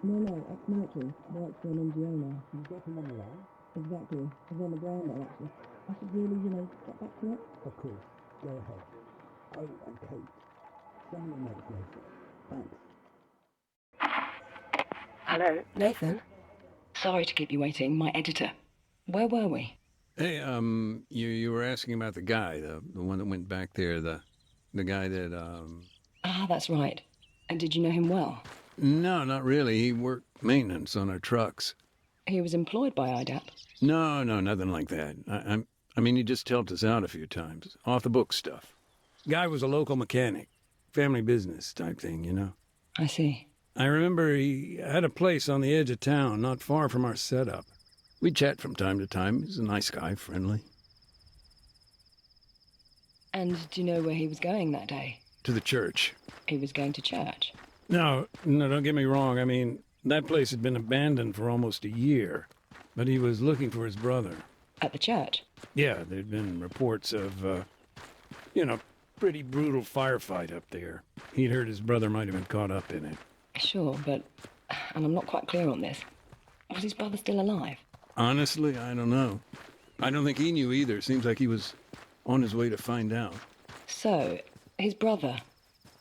No, ex-military. Works for an NGO now. You've got him on the line? Exactly. He's on the ground there, actually. I should really, get back to it. Of course. Go ahead. Oh, and Kate, send me a note later. Thanks. Hello, Nathan? Sorry to keep you waiting. My editor. Where were we? Hey, you were asking about the guy, the one that went back there, the guy that, Ah, that's right. And did you know him well? No, not really. He worked maintenance on our trucks. He was employed by IDAP. No, nothing like that. I mean, he just helped us out a few times. Off the book stuff. Guy was a local mechanic. Family business type thing, you know? I see. I remember he had a place on the edge of town, not far from our setup. We'd chat from time to time. He's a nice guy, friendly. And do you know where he was going that day? To the church. He was going to church. No, don't get me wrong. I mean, that place had been abandoned for almost a year. But he was looking for his brother. At the church? Yeah, there'd been reports of, pretty brutal firefight up there. He'd heard his brother might have been caught up in it. Sure, but... And I'm not quite clear on this. Was his brother still alive? Honestly, I don't know. I don't think he knew either. Seems like he was on his way to find out. So, his brother,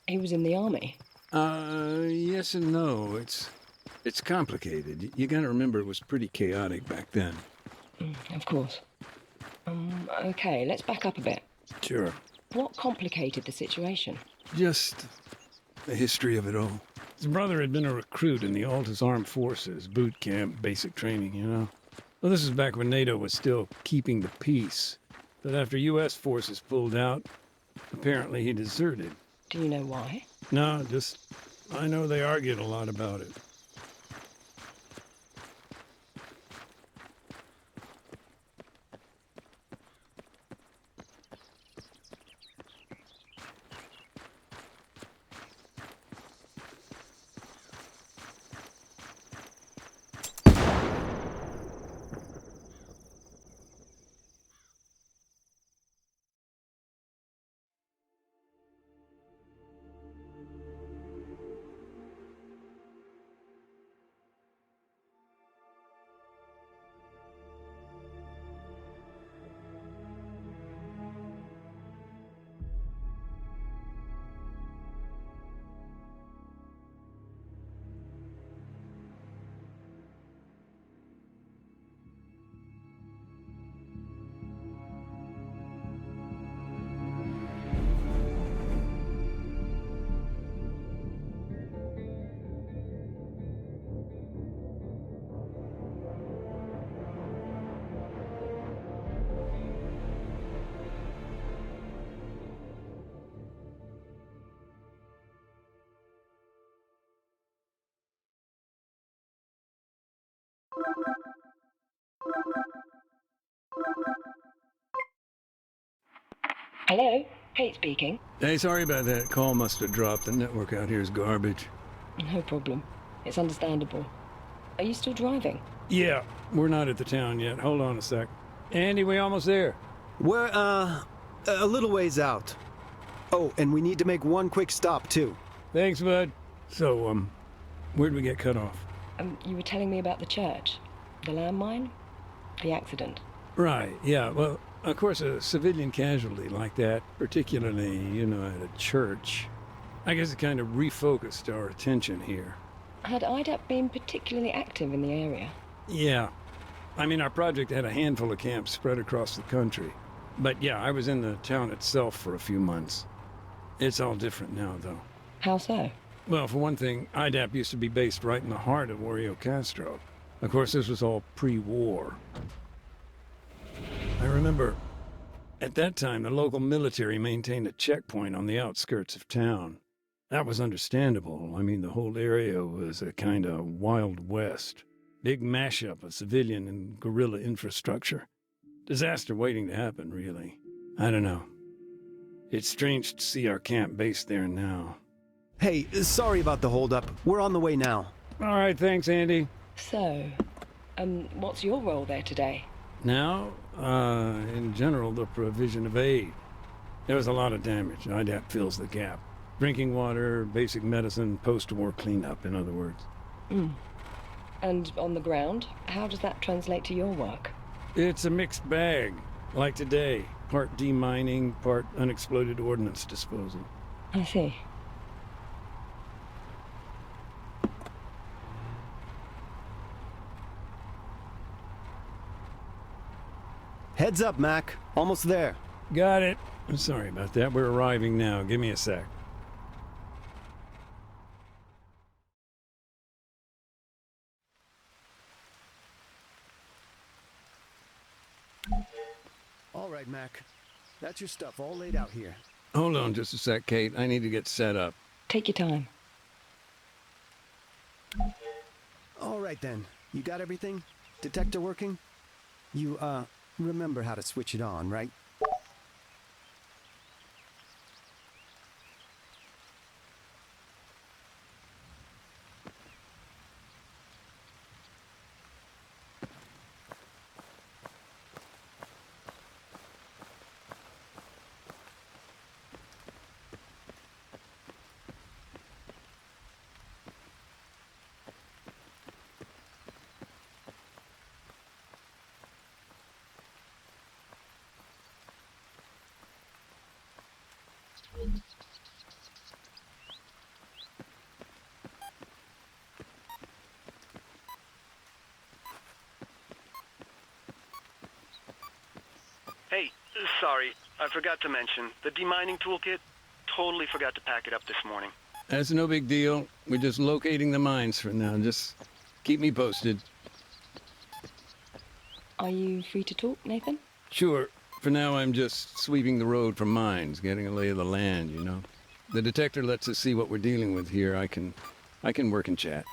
he was in the army? Yes and no. It's complicated. You gotta remember it was pretty chaotic back then. Of course. Okay, let's back up a bit. Sure. What complicated the situation? Just the history of it all. His brother had been a recruit in the Altis Armed Forces, boot camp, basic training, you know? Well, this is back when NATO was still keeping the peace. But after U.S. forces pulled out, apparently he deserted. Do you know why? No, I know they argued a lot about it. Hello? Kate speaking. Hey, sorry about that. Call must have dropped. The network out here is garbage. No problem. It's understandable. Are you still driving? Yeah, we're not at the town yet. Hold on a sec. Andy, we almost there. We're, a little ways out. Oh, and we need to make one quick stop, too. Thanks, bud. So, where'd we get cut off? You were telling me about the church. The landmine? The accident. Right, yeah. Well, of course, a civilian casualty like that, particularly, at a church, I guess it kind of refocused our attention here. Had IDAP been particularly active in the area? Yeah. I mean, our project had a handful of camps spread across the country. But yeah, I was in the town itself for a few months. It's all different now, though. How so? Well, for one thing, IDAP used to be based right in the heart of Oreokastro. Of course, this was all pre-war. I remember, at that time, the local military maintained a checkpoint on the outskirts of town. That was understandable. I mean, the whole area was a kind of Wild West. Big mashup of civilian and guerrilla infrastructure. Disaster waiting to happen, really. I don't know. It's strange to see our camp based there now. Hey, sorry about the holdup. We're on the way now. All right, thanks, Andy. So, what's your role there today? Now, in general, the provision of aid. There was a lot of damage. IDAP fills the gap. Drinking water, basic medicine, post-war cleanup, in other words. And on the ground, how does that translate to your work? It's a mixed bag, like today. Part demining, part unexploded ordnance disposal. I see. Heads up, Mac. Almost there. Got it. I'm sorry about that. We're arriving now. Give me a sec. All right, Mac. That's your stuff all laid out here. Hold on just a sec, Kate. I need to get set up. Take your time. All right, then. You got everything? Detector working? You, remember how to switch it on, right? Hey, sorry, I forgot to mention, the demining toolkit, totally forgot to pack it up this morning. That's no big deal. We're just locating the mines for now. Just keep me posted. Are you free to talk, Nathan? Sure. For now, I'm just sweeping the road for mines, getting a lay of the land, you know. The detector lets us see what we're dealing with here. I can work and chat.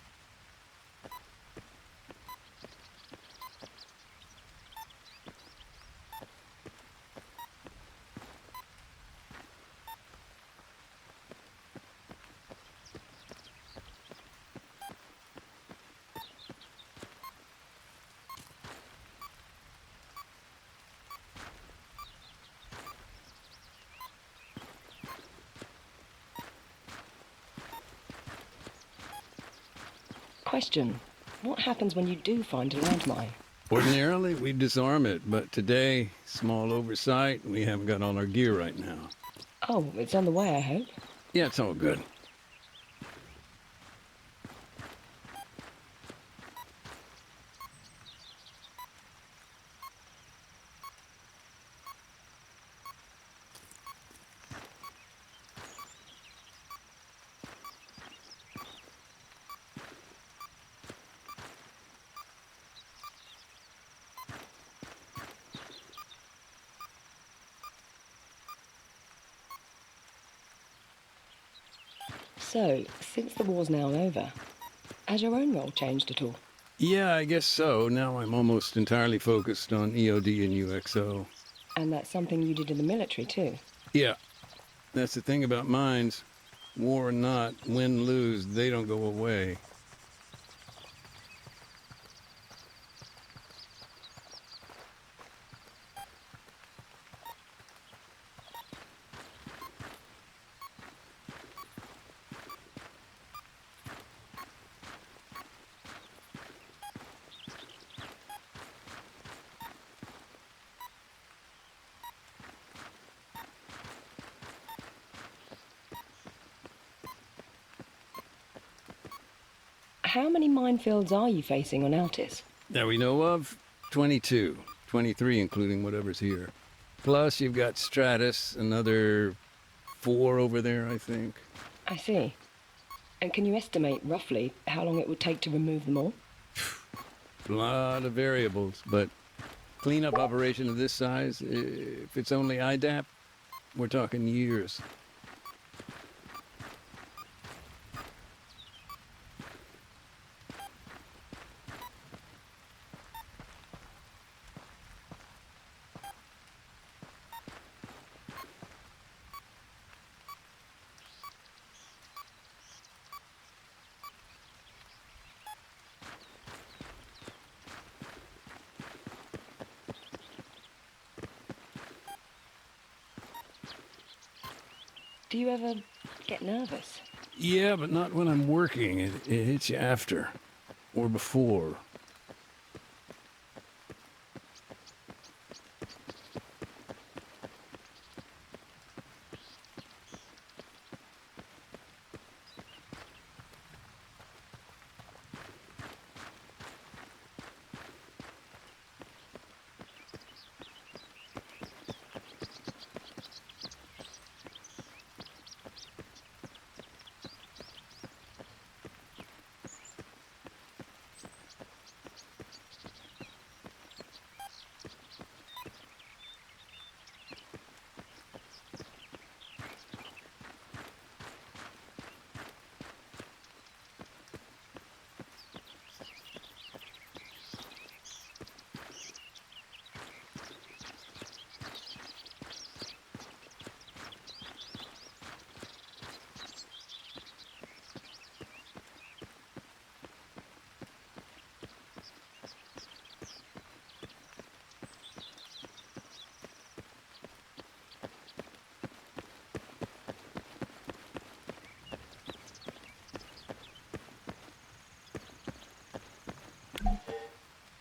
Question. What happens when you do find a landmine? Ordinarily, we disarm it, but today, small oversight, we haven't got all our gear right now. Oh, it's on the way, I hope. Yeah, it's all good. So, since the war's now over, has your own role changed at all? Yeah, I guess so. Now I'm almost entirely focused on EOD and UXO. And that's something you did in the military, too? Yeah, that's the thing about mines. War or not, win, lose, they don't go away. How many minefields are you facing on Altis? That we know of, 22. 23 including whatever's here. Plus you've got Stratus, another 4 over there, I think. I see. And can you estimate, roughly, how long it would take to remove them all? A lot of variables, but cleanup operation of this size, if it's only IDAP, we're talking years. Do you ever get nervous? Yeah, but not when I'm working. It hits you after. or before.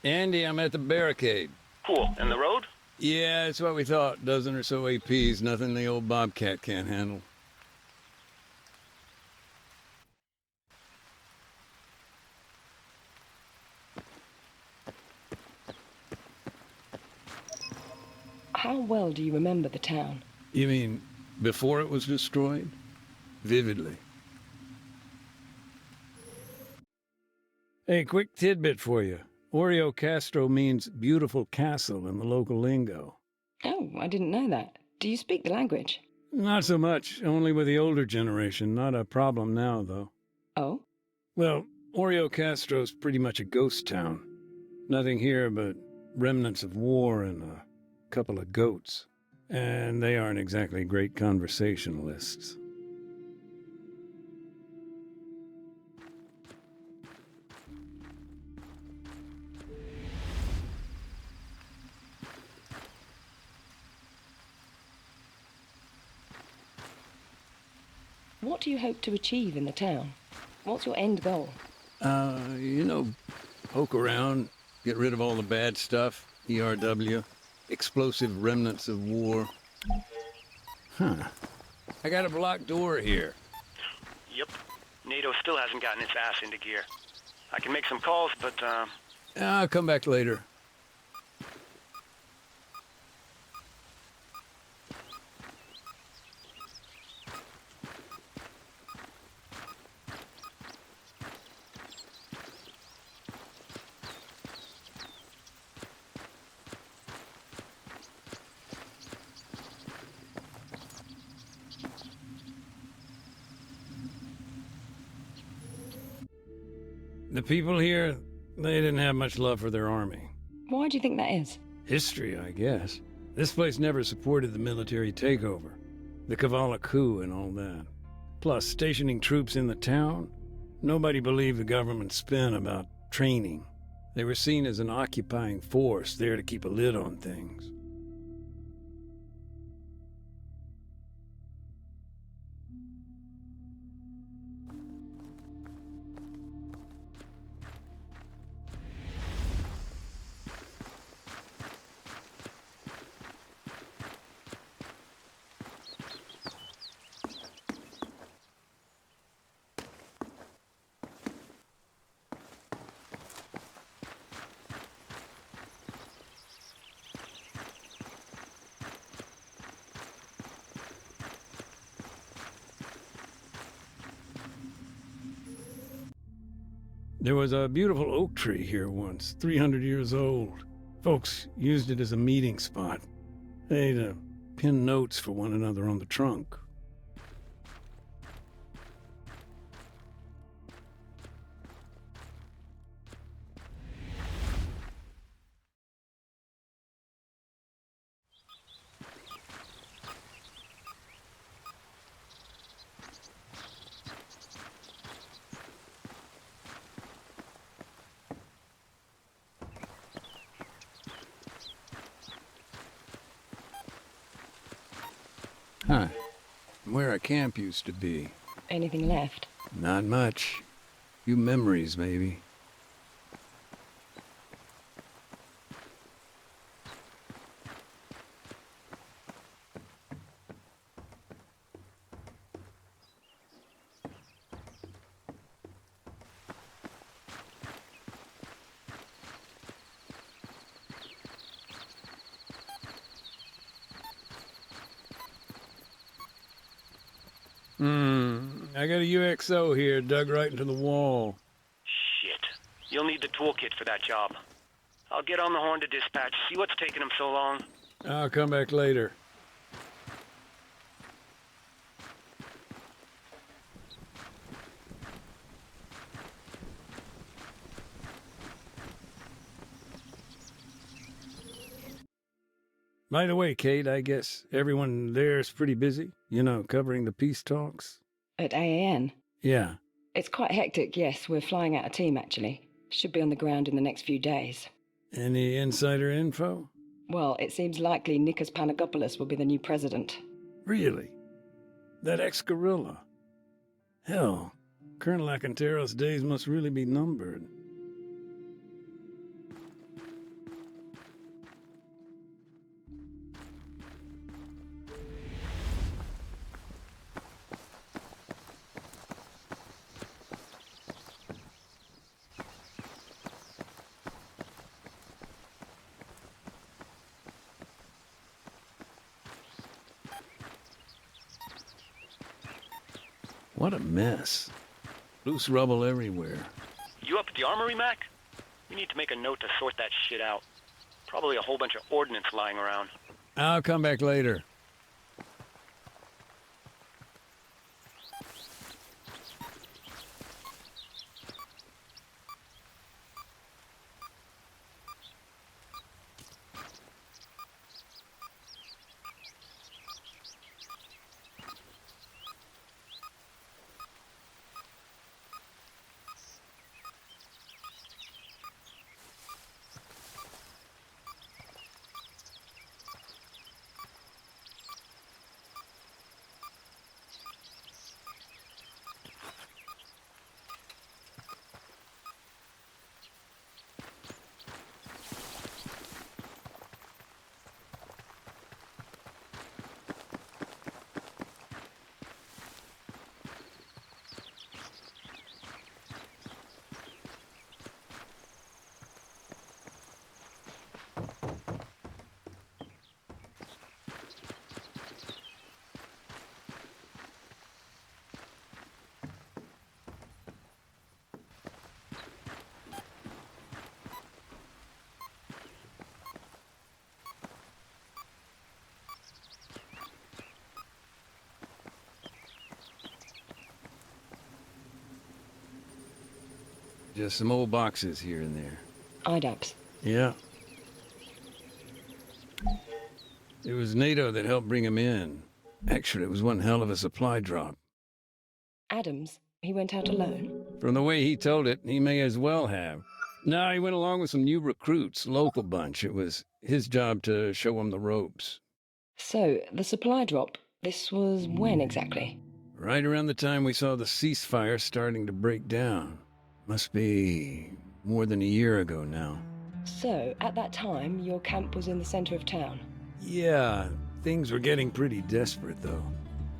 Andy, I'm at the barricade. Cool. And the road? Yeah, it's what we thought. Dozen or so APs, nothing the old Bobcat can't handle. How well do you remember the town? You mean before it was destroyed? Vividly. Hey, quick tidbit for you. Oreokastro means beautiful castle in the local lingo. Oh, I didn't know that. Do you speak the language? Not so much, only with the older generation. Not a problem now, though. Oh? Well, Oreokastro's pretty much a ghost town. Nothing here but remnants of war and a couple of goats. And they aren't exactly great conversationalists. What do you hope to achieve in the town? What's your end goal? Poke around, get rid of all the bad stuff, ERW, explosive remnants of war. Huh. I got a blocked door here. Yep. NATO still hasn't gotten its ass into gear. I can make some calls, but, I'll come back later. The people here, they didn't have much love for their army. Why do you think that is? History, I guess. This place never supported the military takeover, the Kavala coup and all that. Plus, stationing troops in the town, nobody believed the government's spin about training. They were seen as an occupying force there to keep a lid on things. There was a beautiful oak tree here once, 300 years old. Folks used it as a meeting spot. They'd pin notes for one another on the trunk. Huh. Where our camp used to be. Anything left? Not much. Few memories, maybe. I got a UXO here dug right into the wall. Shit. You'll need the toolkit for that job. I'll get on the horn to dispatch, see what's taking them so long. I'll come back later. By the way, Kate, I guess everyone there's pretty busy, covering the peace talks? At AAN? Yeah. It's quite hectic, yes. We're flying out a team, actually. Should be on the ground in the next few days. Any insider info? Well, it seems likely Nikos Panagopoulos will be the new president. Really? That ex-guerrilla? Hell, Colonel Acantero's days must really be numbered. What a mess. Loose rubble everywhere. You up at the armory, Mac? We need to make a note to sort that shit out. Probably a whole bunch of ordnance lying around. I'll come back later. Just some old boxes here and there. IDAPs. Yeah. It was NATO that helped bring him in. Actually, it was one hell of a supply drop. Adams? He went out alone? From the way he told it, he may as well have. No, he went along with some new recruits, local bunch. It was his job to show them the ropes. So, the supply drop, this was when exactly? Right around the time we saw the ceasefire starting to break down. Must be more than a year ago now. So, at that time, your camp was in the center of town? Yeah, things were getting pretty desperate, though.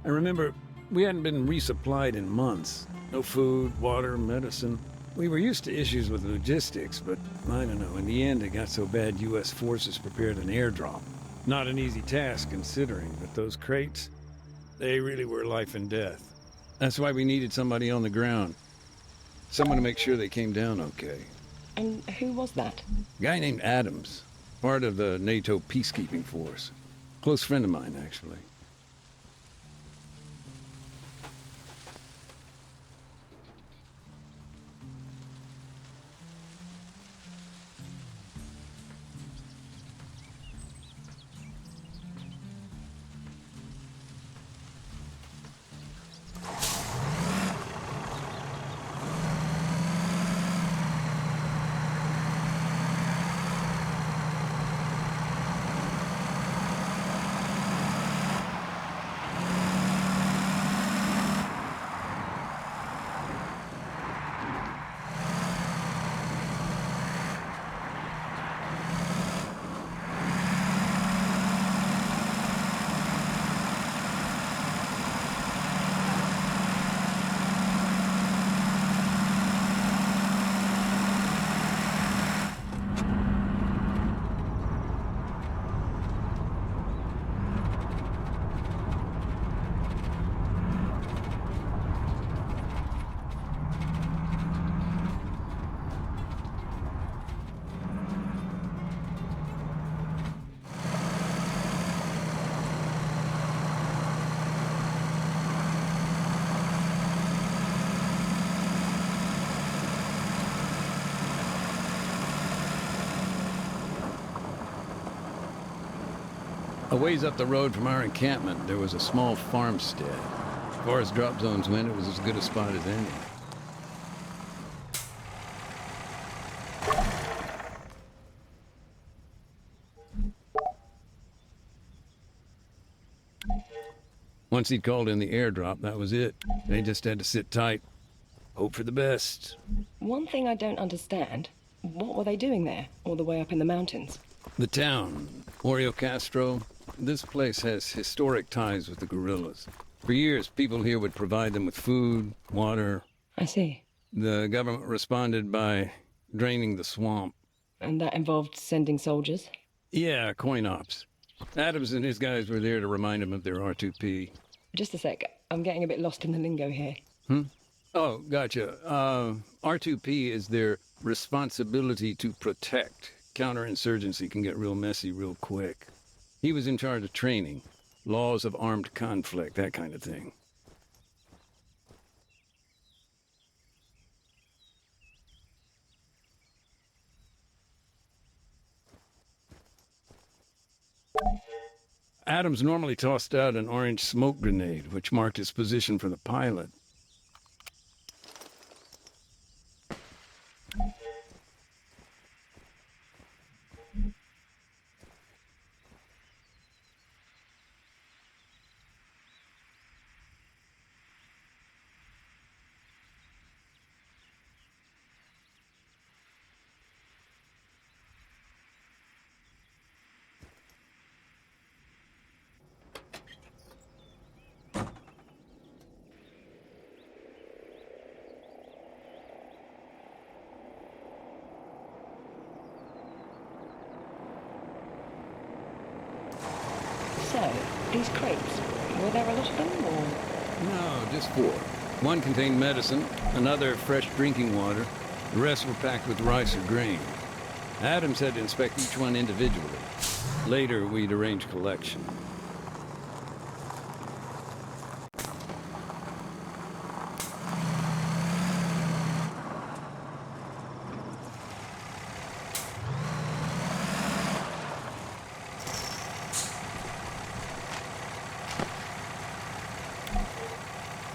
I remember we hadn't been resupplied in months. No food, water, medicine. We were used to issues with logistics, but I don't know, in the end it got so bad U.S. forces prepared an airdrop. Not an easy task, considering, but those crates, they really were life and death. That's why we needed somebody on the ground. Someone to make sure they came down okay. And who was that? A guy named Adams, part of the NATO peacekeeping force. Close friend of mine, actually. A ways up the road from our encampment, there was a small farmstead. As far as drop zones went, it was as good a spot as any. Once he'd called in the airdrop, that was it. They just had to sit tight, hope for the best. One thing I don't understand, what were they doing there, all the way up in the mountains? The town, Oreokastro, this place has historic ties with the guerrillas. For years, people here would provide them with food, water. I see. The government responded by draining the swamp. And that involved sending soldiers? Yeah, coin ops. Adams and his guys were there to remind them of their R2P. Just a sec, I'm getting a bit lost in the lingo here. Oh, gotcha. R2P is their responsibility to protect. Counterinsurgency can get real messy real quick. He was in charge of training, laws of armed conflict, that kind of thing. Adams normally tossed out an orange smoke grenade, which marked his position for the pilot. So, these crates, were there a lot of them, or...? No, just 4. One contained medicine, another fresh drinking water. The rest were packed with rice or grain. Adams had to inspect each one individually. Later, we'd arrange collection.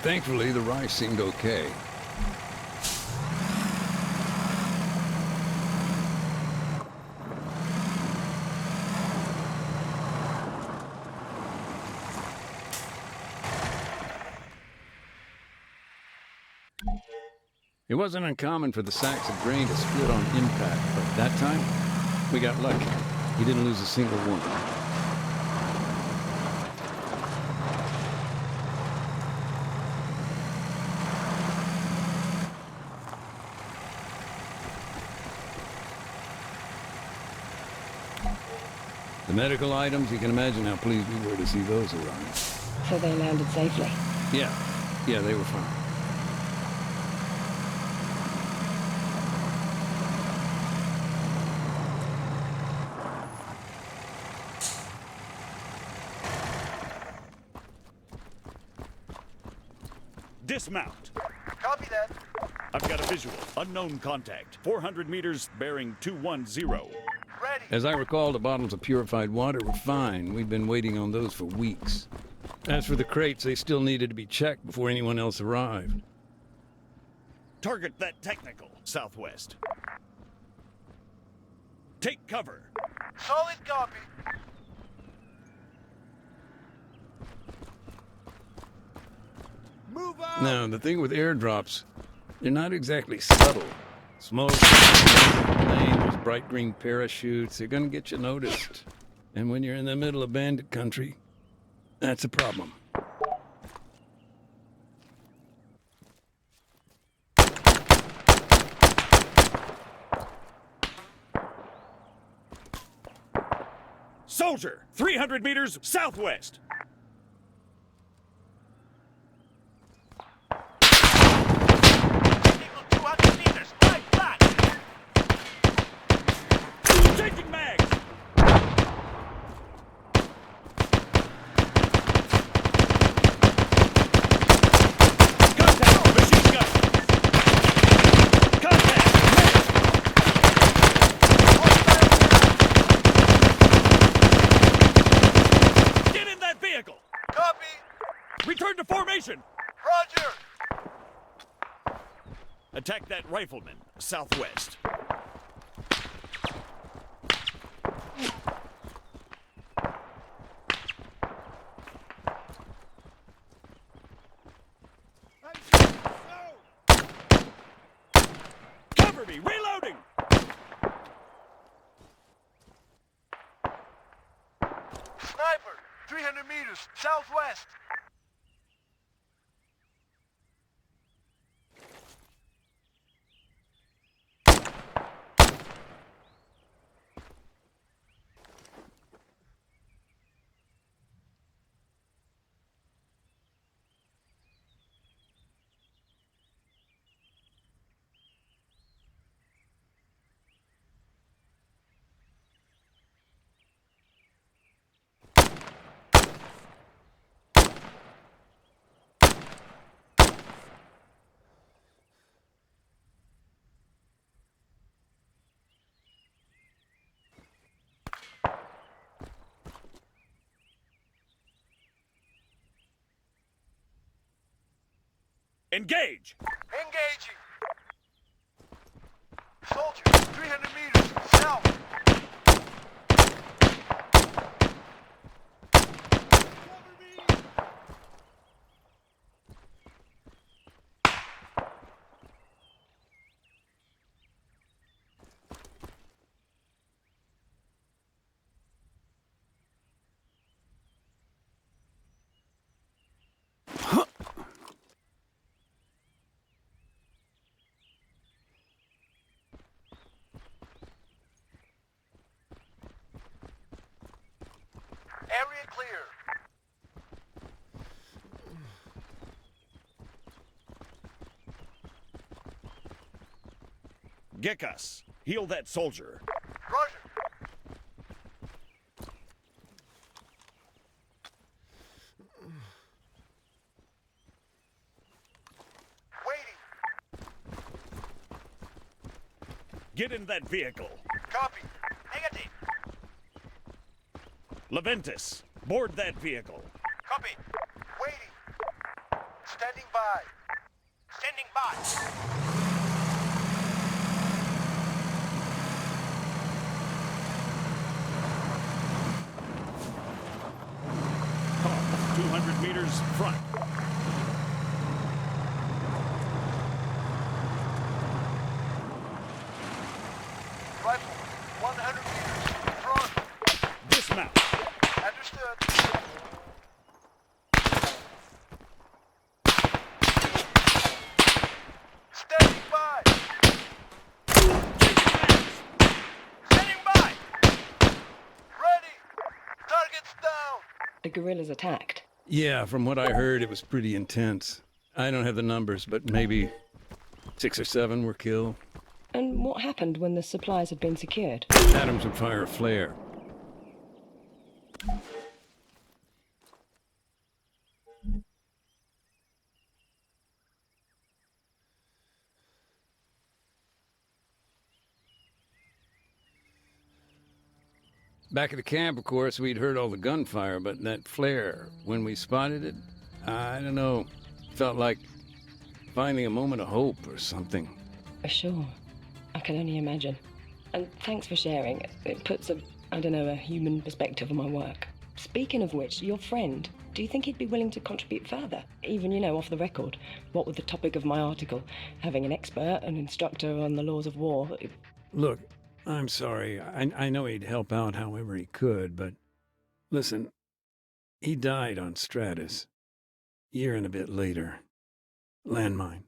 Thankfully, the rice seemed okay. It wasn't uncommon for the sacks of grain to split on impact, but that time, we got lucky. He didn't lose a single one. The medical items, you can imagine how pleased we were to see those arrive. So they landed safely? Yeah, they were fine. Dismount. Copy that. I've got a visual. Unknown contact. 400 meters, bearing 210. Ready. As I recall, the bottles of purified water were fine. We'd been waiting on those for weeks. As for the crates, they still needed to be checked before anyone else arrived. Target that technical. Southwest. Take cover. Solid copy. Move on. Now, the thing with airdrops, they're not exactly subtle. Smoke, flame, there's bright green parachutes, they're gonna get you noticed. And when you're in the middle of bandit country, that's a problem. Soldier, 300 meters southwest. Equal 200 meters. Right back. Changing mags. Contact, machine gun. Contact. Attack that rifleman, southwest. Cover me! Reloading! Sniper! 300 meters, southwest! Engage! Engaging! Soldier, 300 meters, south! Area clear. Gekas, heal that soldier. Roger. Waiting. Get in that vehicle. Copy. Negative. Leventis, board that vehicle. Copy. Waiting. Standing by. Standing by. Oh, 200 meters front. Rifle, 100 meters, front. Dismount. Understood. Standing by. Standing by. Ready. Targets down. The guerrillas attacked. Yeah, from what I heard, it was pretty intense. I don't have the numbers, but maybe 6 or 7 were killed. And what happened when the supplies had been secured? Adams would fire a flare. Back at the camp, of course, we'd heard all the gunfire, but that flare, when we spotted it, I don't know, felt like finding a moment of hope or something. Sure. I can only imagine. And thanks for sharing. It puts a human perspective on my work. Speaking of which, your friend, do you think he'd be willing to contribute further? Even, off the record. What with the topic of my article, having an expert, an instructor on the laws of war. Look, I'm sorry. I know he'd help out however he could, but listen, he died on Stratus. Year and a bit later. Landmine.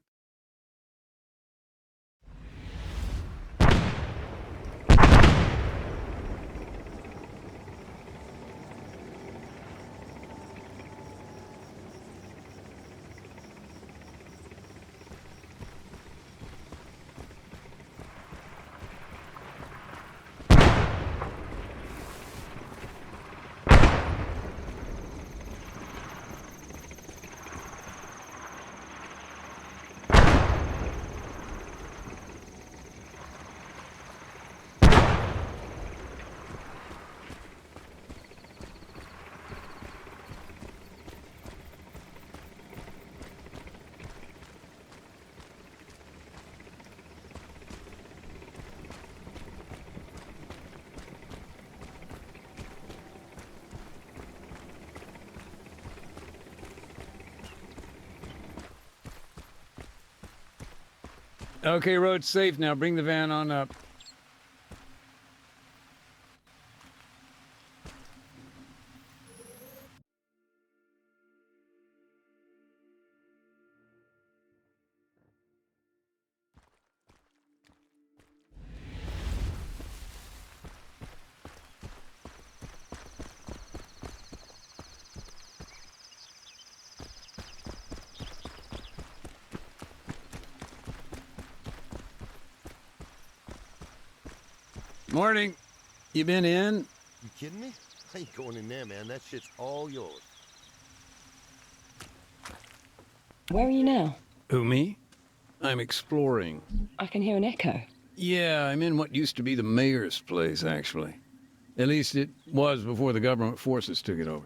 Okay, road's safe now. Bring the van on up. Morning. You been in? You kidding me? I ain't going in there, man. That shit's all yours. Where are you now? Who, me? I'm exploring. I can hear an echo. Yeah, I'm in what used to be the mayor's place, actually. At least it was before the government forces took it over.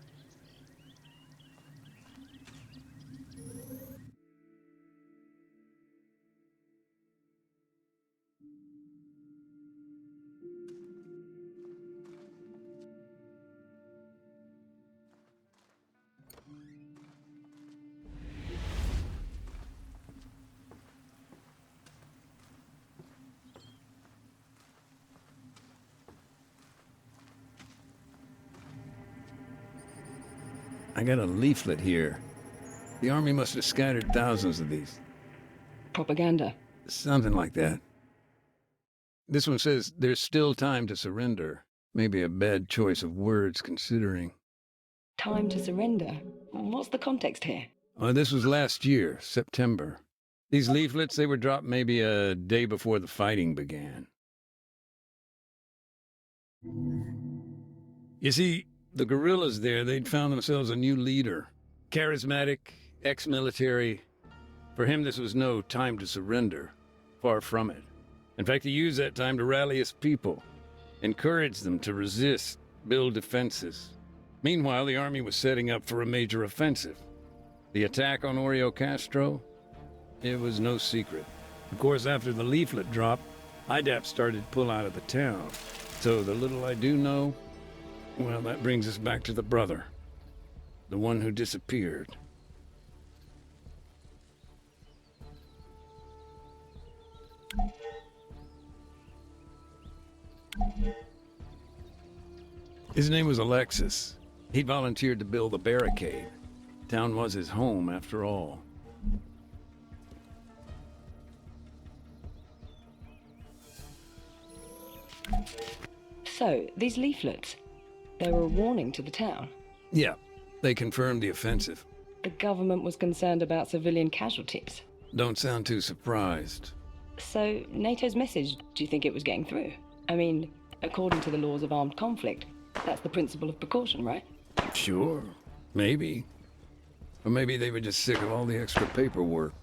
I got a leaflet here. The army must have scattered thousands of these. Propaganda. Something like that. This one says there's still time to surrender. Maybe a bad choice of words considering. Time to surrender. What's the context here? This was last year, September. These leaflets, they were dropped maybe a day before the fighting began. You see, the guerrillas there, they'd found themselves a new leader. Charismatic, ex-military. For him, this was no time to surrender. Far from it. In fact, he used that time to rally his people, encourage them to resist, build defenses. Meanwhile, the army was setting up for a major offensive. The attack on Oreokastro, it was no secret. Of course, after the leaflet dropped, IDAP started to pull out of the town. So the little I do know, well, that brings us back to the brother. The one who disappeared. His name was Alexis. He'd volunteered to build a barricade. Town was his home, after all. So, these leaflets, they were a warning to the town. Yeah, they confirmed the offensive. The government was concerned about civilian casualties. Don't sound too surprised. So, NATO's message, do you think it was getting through? I mean, according to the laws of armed conflict, that's the principle of precaution, right? Sure, maybe. Or maybe they were just sick of all the extra paperwork.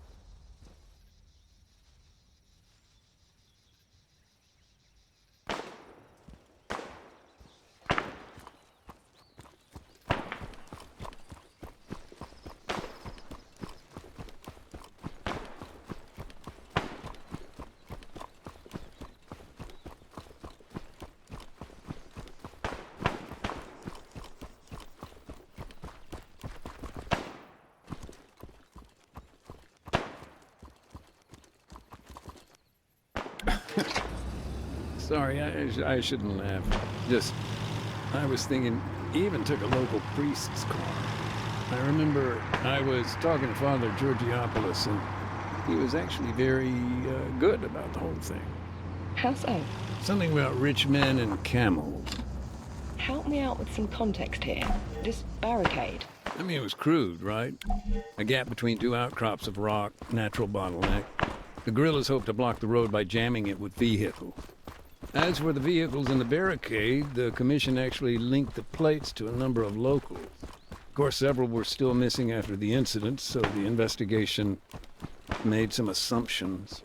Sorry, I shouldn't laugh. Just, I was thinking, he even took a local priest's car. I remember I was talking to Father Georgiopoulos, and he was actually very good about the whole thing. How so? Something about rich men and camels. Help me out with some context here. This barricade. I mean, it was crude, right? A gap between two outcrops of rock, natural bottleneck. The guerrillas hoped to block the road by jamming it with vehicles. As for the vehicles in the barricade, the commission actually linked the plates to a number of locals. Of course, several were still missing after the incident, so the investigation made some assumptions.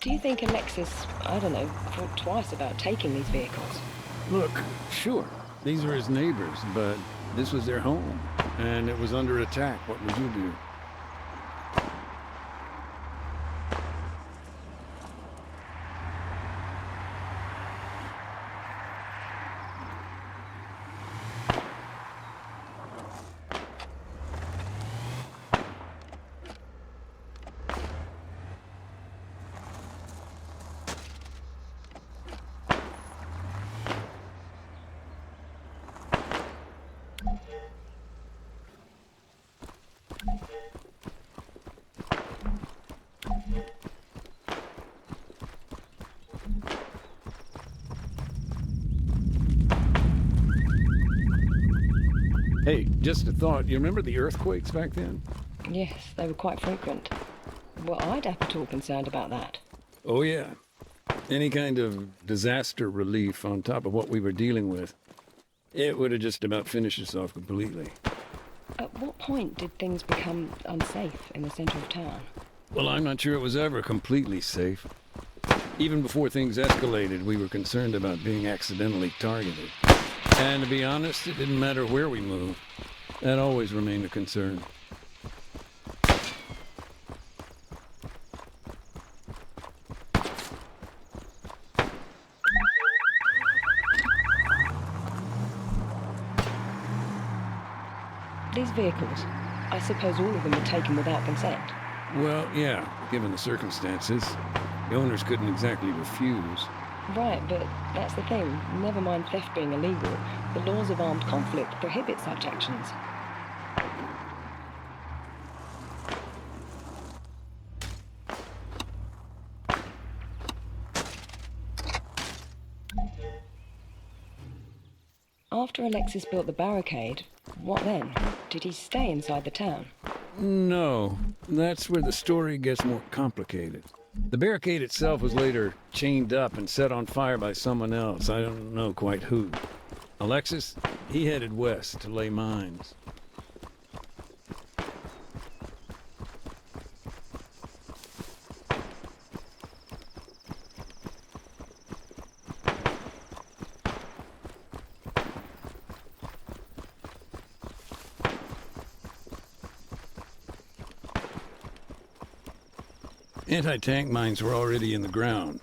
Do you think Alexis, I don't know, thought twice about taking these vehicles? Look, sure, these are his neighbors, but this was their home, and it was under attack. What would you do? Hey, just a thought. You remember the earthquakes back then? Yes, they were quite frequent. Were IDAP at all concerned about that? Oh, yeah. Any kind of disaster relief on top of what we were dealing with, it would have just about finished us off completely. At what point did things become unsafe in the center of town? Well, I'm not sure it was ever completely safe. Even before things escalated, we were concerned about being accidentally targeted. And to be honest, it didn't matter where we moved. That always remained a concern. These vehicles, I suppose all of them were taken without consent. Well, yeah, given the circumstances. The owners couldn't exactly refuse. Right, but that's the thing. Never mind theft being illegal. The laws of armed conflict prohibit such actions. After Alexis built the barricade, what then? Did he stay inside the town? No, that's where the story gets more complicated. The barricade itself was later chained up and set on fire by someone else. I don't know quite who. Alexis, he headed west to lay mines. Anti-tank mines were already in the ground.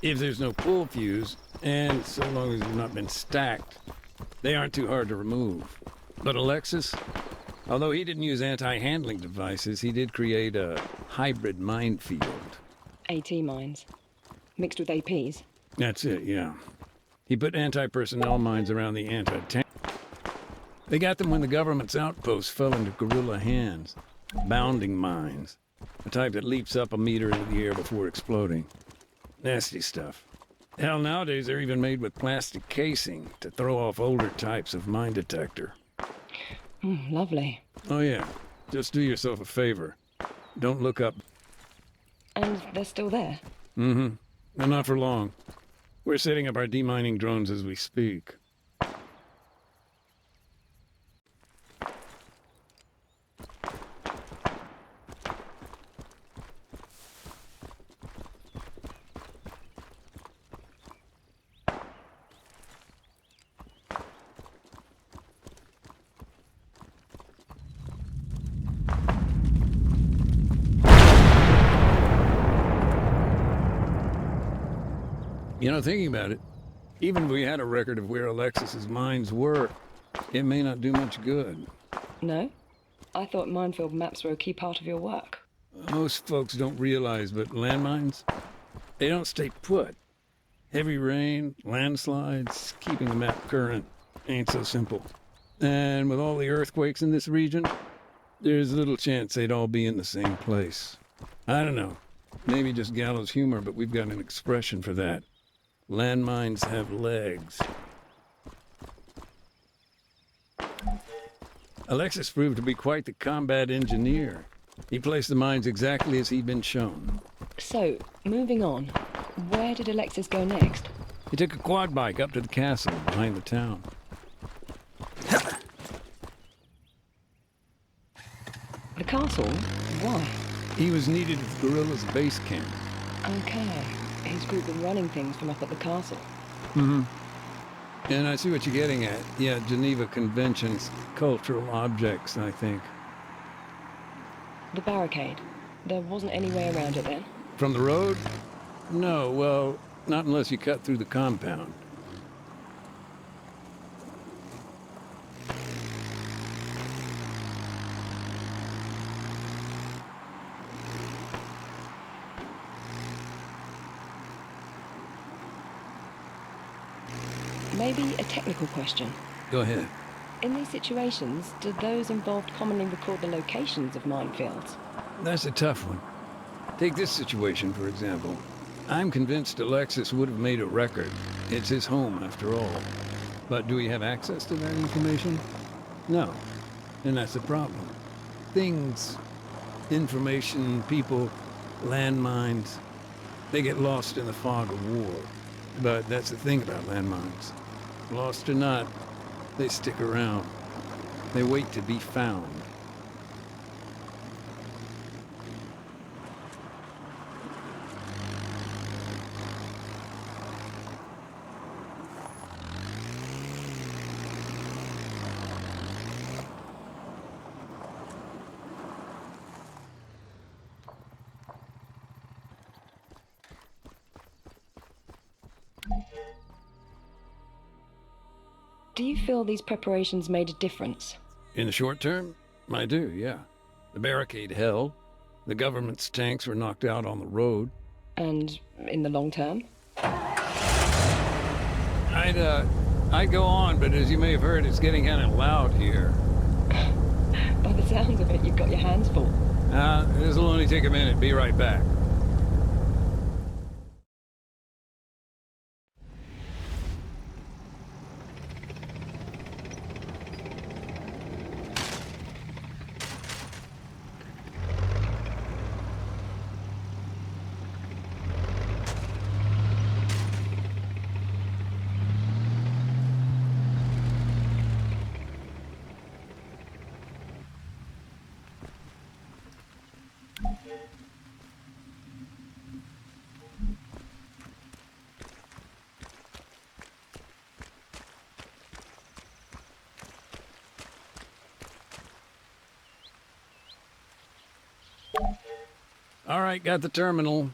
If there's no pull fuse, and so long as they've not been stacked, they aren't too hard to remove. But Alexis, although he didn't use anti-handling devices, he did create a hybrid minefield. AT mines. Mixed with APs. That's it, yeah. He put anti-personnel mines around the anti-tank. They got them when the government's outposts fell into guerrilla hands. Bounding mines. The type that leaps up a meter into the air before exploding. Nasty stuff. Hell, nowadays they're even made with plastic casing to throw off older types of mine detector. Lovely. Oh yeah, just do yourself a favor. Don't look up. And they're still there? Mm-hmm. And not for long. We're setting up our demining drones as we speak. You know, thinking about it, even if we had a record of where Alexis's mines were, it may not do much good. No? I thought minefield maps were a key part of your work. Most folks don't realize, but landmines, they don't stay put. Heavy rain, landslides, keeping the map current ain't so simple. And with all the earthquakes in this region, there's little chance they'd all be in the same place. I don't know, maybe just gallows humor, but we've got an expression for that. Landmines have legs. Alexis proved to be quite the combat engineer. He placed the mines exactly as he'd been shown. So, moving on, where did Alexis go next? He took a quad bike up to the castle behind the town. The castle? Why? He was needed at the guerrillas' base camp. Okay. His group were running things from up at the castle. Mm-hmm. And I see what you're getting at. Yeah, Geneva Convention's cultural objects, I think. The barricade. There wasn't any way around it then? From the road? No, well, not unless you cut through the compound. Maybe a technical question. Go ahead. In these situations, do those involved commonly record the locations of minefields? That's a tough one. Take this situation, for example. I'm convinced Alexis would have made a record. It's his home, after all. But do we have access to that information? No. And that's the problem. Things, information, people, landmines, they get lost in the fog of war. But that's the thing about landmines. Lost or not, they stick around. They wait to be found. Do you feel these preparations made a difference? In the short term, I do, yeah. The barricade held. The government's tanks were knocked out on the road. And in the long term? I'd go on, but as you may have heard, it's getting kind of loud here. By the sounds of it, you've got your hands full. This'll only take a minute. Be right back. All right, got the terminal.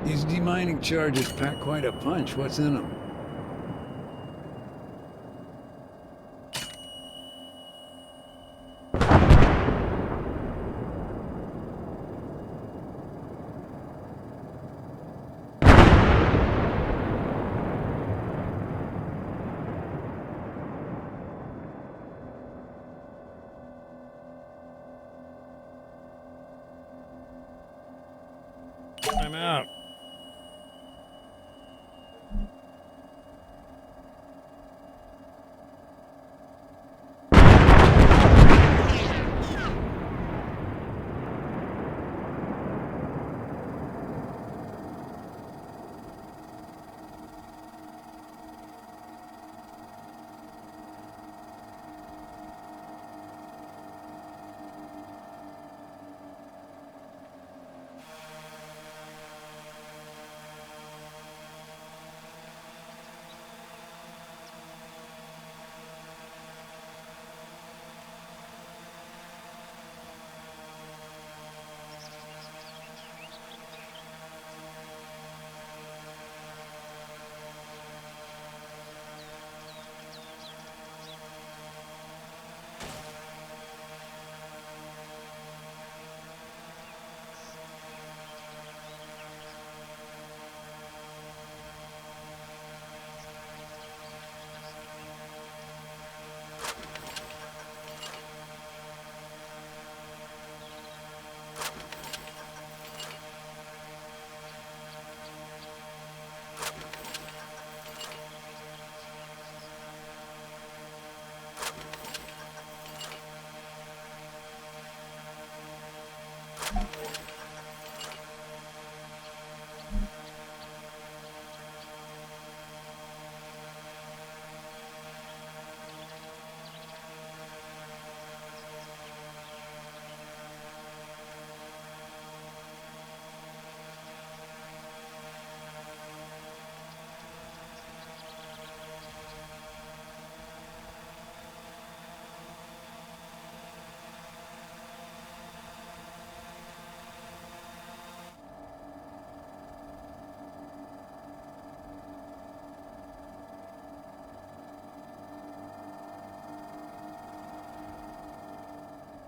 These demining charges pack quite a punch. What's in them? I'm out.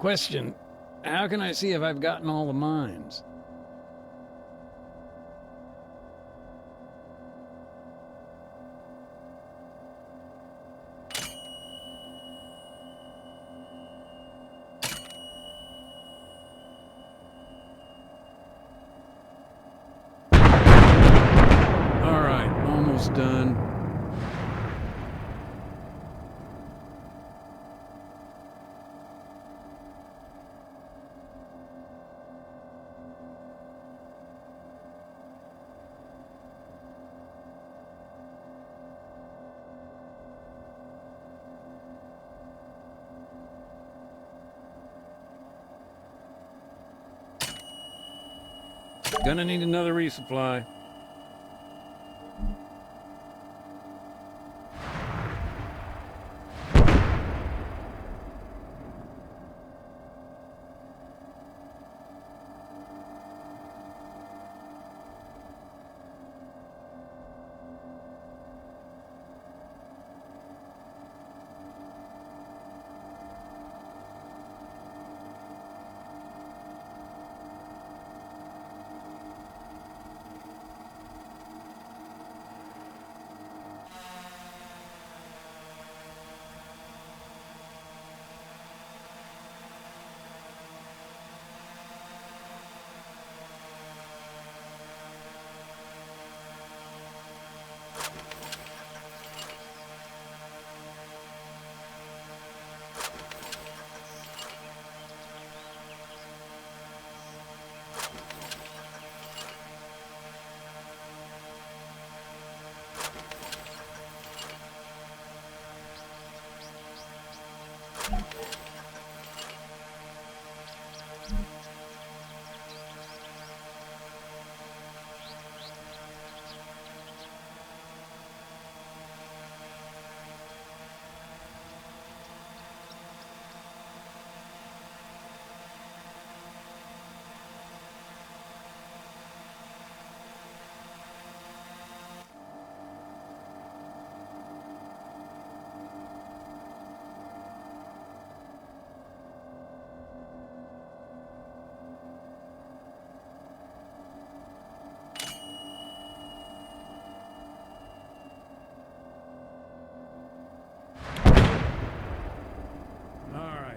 Question, how can I see if I've gotten all the mines? All right, almost done. Gonna need another resupply.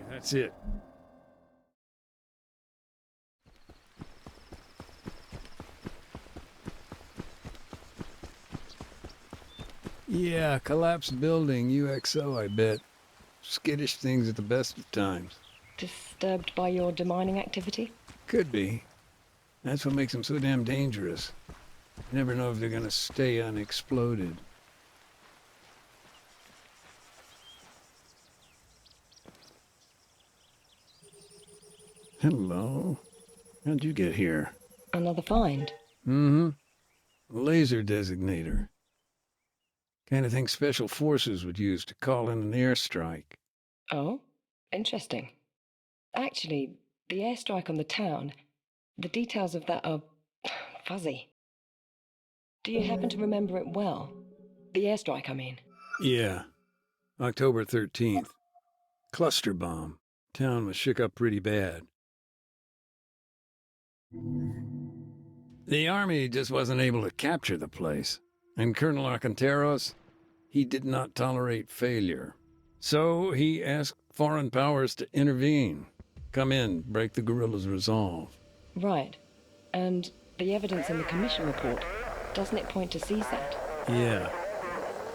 That's it. Yeah, collapsed building, UXO, I bet. Skittish things at the best of times. Disturbed by your demining activity? Could be. That's what makes them so damn dangerous. You never know if they're gonna stay unexploded. Hello. How'd you get here? Another find? Mm-hmm. Laser designator. Kind of thing Special Forces would use to call in an airstrike. Oh, interesting. Actually, the airstrike on the town, the details of that are fuzzy. Do you happen to remember it well? The airstrike, I mean. Yeah. October 13th. Cluster bomb. Town was shook up pretty bad. The army just wasn't able to capture the place. And Colonel Arcanteros, he did not tolerate failure. So he asked foreign powers to intervene. Come in, break the guerrillas' resolve. Right. And the evidence in the commission report, doesn't it point to CSAT? Yeah.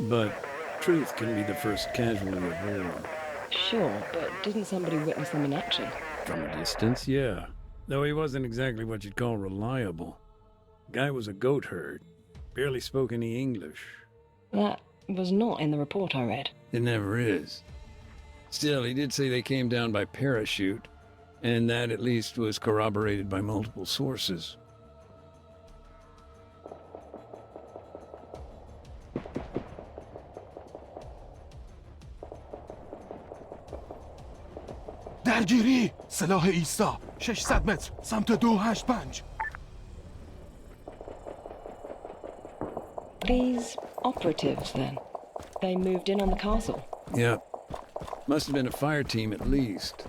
But truth can be the first casualty of war. Sure, but didn't somebody witness them in action? From a distance, yeah. Though he wasn't exactly what you'd call reliable. Guy was a goat herd. Barely spoke any English. That was not in the report I read. It never is. Still, he did say they came down by parachute, and that at least was corroborated by multiple sources. درگیری! سلاح ایستا 600 متر سمت 285. These operatives, then? They moved in on the castle? Yep. Must have been a fire team at least.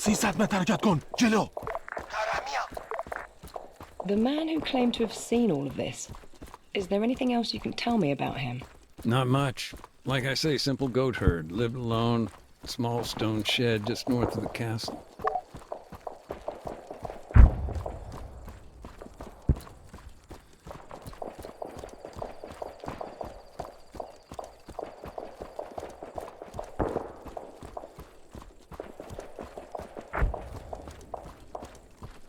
300 متر حرکت کن. جلو. The man who claimed to have seen all of this. Is there anything else you can tell me about him? Not much. Like I say, simple goat herd. Lived alone. Small stone shed just north of the castle.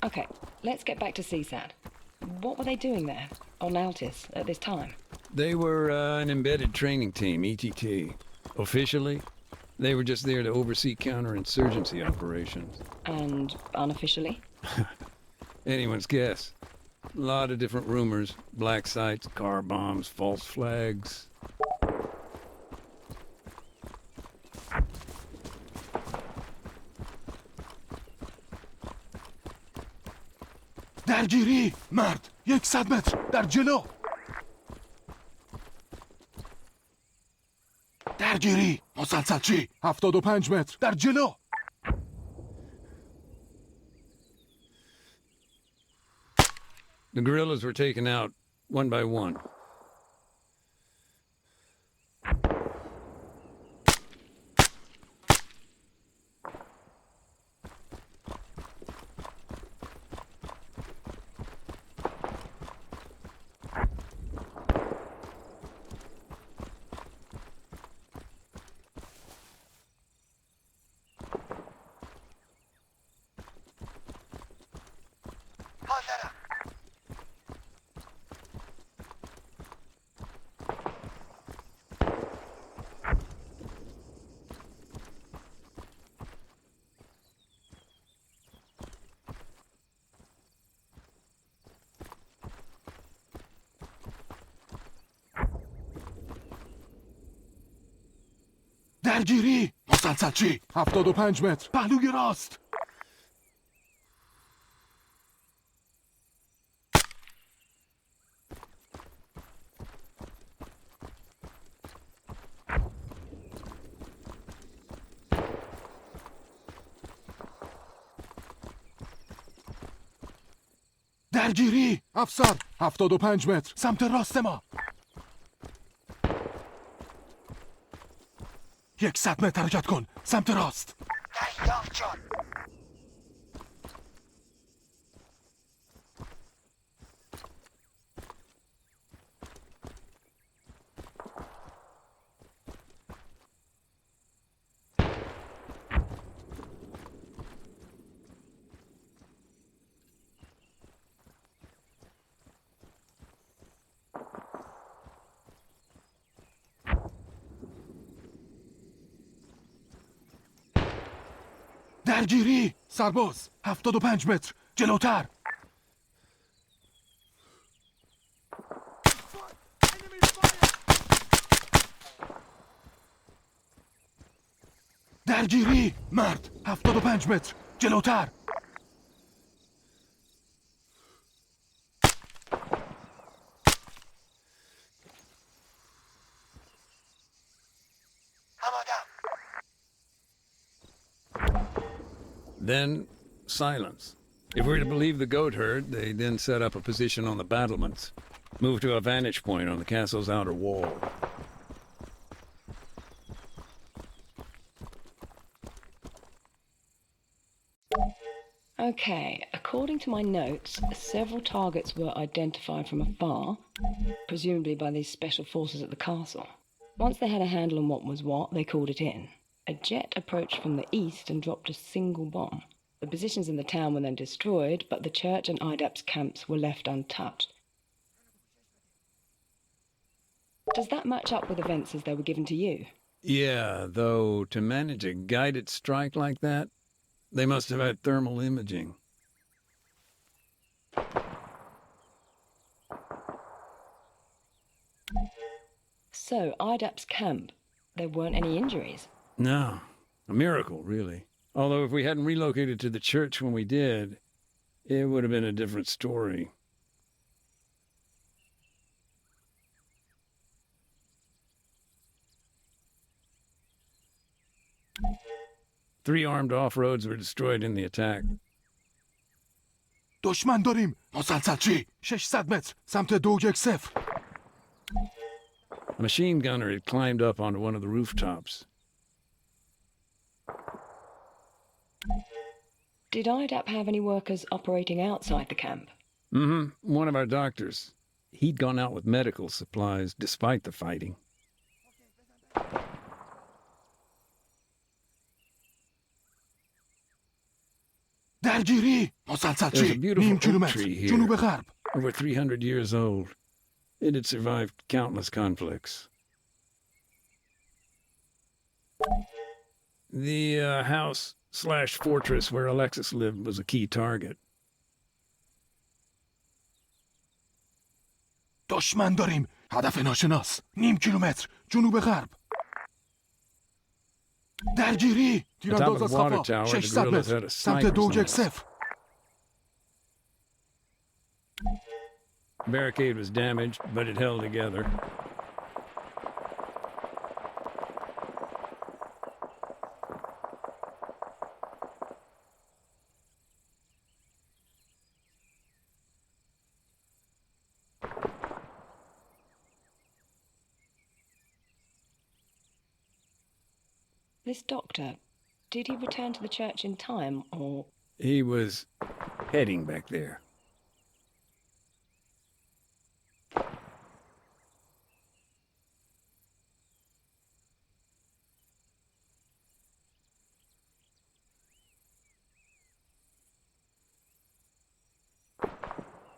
Okay, let's get back to CSAT. What were they doing there, on Altis, at this time? They were an embedded training team, ETT. Officially, they were just there to oversee counterinsurgency operations. And unofficially? Anyone's guess. A lot of different rumors. Black sites, car bombs, false flags. درگیری مرد 100 متر در جلو. درگیری مسلسلچی 75 متر در جلو. The guerrillas were taken out one by one. درگیری مسلسلچی 75 متر پهلوی راست. درگیری افسر 75 متر سمت راست ما. 100 متر حرکت کن سمت راست. دریافت شد. درگیری سرباز 75 متر جلوتر. درگیری مرد 75 متر جلوتر. Then, silence. If we're to believe the goat herd, they then set up a position on the battlements, moved to a vantage point on the castle's outer wall. Okay, according to my notes, several targets were identified from afar, presumably by these special forces at the castle. Once they had a handle on what was what, they called it in. A jet approached from the east and dropped a single bomb. The positions in the town were then destroyed, but the church and IDAP's camps were left untouched. Does that match up with events as they were given to you? Yeah, though to manage a guided strike like that, they must have had thermal imaging. So, IDAP's camp, there weren't any injuries? No, a miracle, really. Although if we hadn't relocated to the church when we did, it would have been a different story. 3 armed off-roads were destroyed in the attack. دشمن داریم. مسلسلچی 600 متر سمت 210. A machine gunner had climbed up onto one of the rooftops. Did IDAP have any workers operating outside the camp? One of our doctors. He'd gone out with medical supplies despite the fighting. درگیری. There's a مسلسلچی beautiful نیم oak کیلومتر tree here, جنوب غرب. over 300 years old. It had survived countless conflicts. The house/fortress where Alexis lived was a key target. دشمن داریم. هدف ناشناس. نیم کیلومتر جنوب غرب. درگیری. تیرانداز از خفا 600 متر سمت 210. Barricade was damaged, but it held together. This doctor, did he return to the church in time, or... He was heading back there.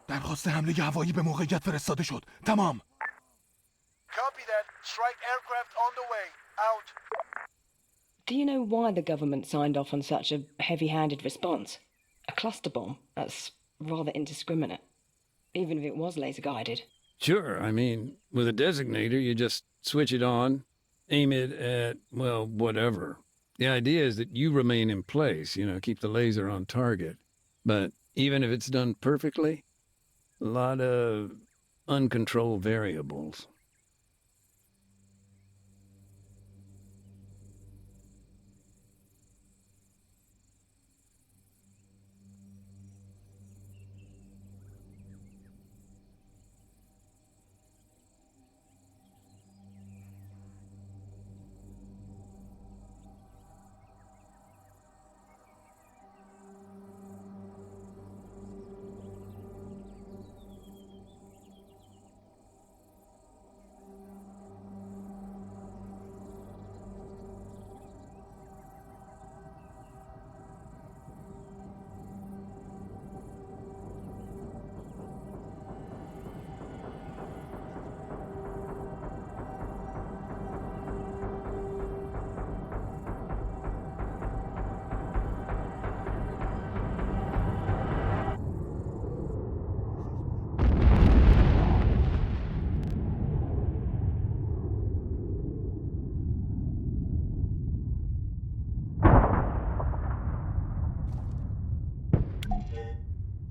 درخواست حمله هوایی به موقعیت فرستاده شد. تمام. Copy that. Strike aircraft on the way. Out. Do you know why the government signed off on such a heavy-handed response? A cluster bomb? That's rather indiscriminate. Even if it was laser-guided. Sure, I mean, with a designator, you just switch it on, aim it at, well, whatever. The idea is that you remain in place, keep the laser on target. But even if it's done perfectly, a lot of uncontrolled variables.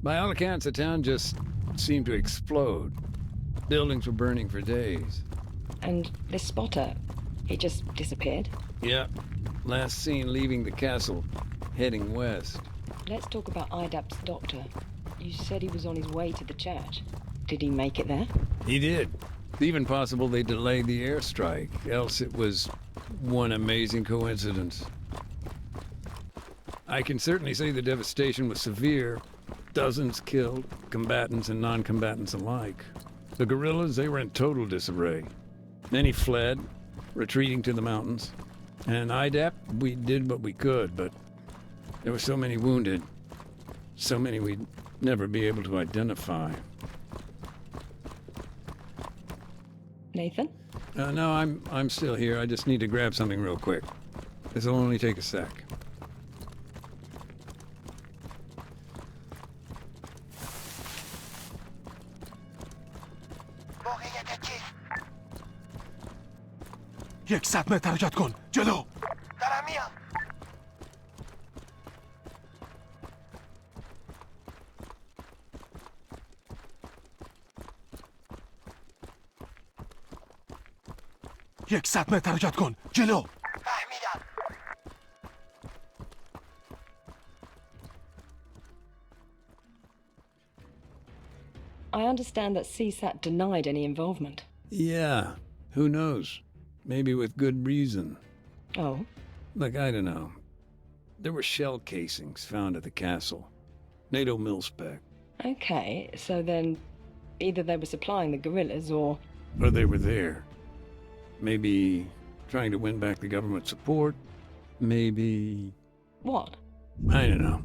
By all accounts, the town just seemed to explode. Buildings were burning for days. And this spotter, he just disappeared? Yeah. Last seen leaving the castle, heading west. Let's talk about IDAP's doctor. You said he was on his way to the church. Did he make it there? He did. It's even possible they delayed the airstrike, else it was one amazing coincidence. I can certainly say the devastation was severe. Dozens killed, combatants and non-combatants alike. The guerrillas, they were in total disarray. Many fled, retreating to the mountains. And IDAP, we did what we could, but there were so many wounded. So many we'd never be able to identify. Nathan? No, I'm still here. I just need to grab something real quick. This'll only take a sec. یک 100 متر حرکت کن. جلو. دارم میام. یک 100 متر حرکت کن. جلو. فهمیدم. I understand that CSAT denied any involvement. Yeah, who knows? Maybe with good reason. Oh? Look, I don't know. There were shell casings found at the castle. NATO mil-spec. Okay, so then either they were supplying the guerrillas or they were there. Maybe trying to win back the government support. Maybe... what? I don't know.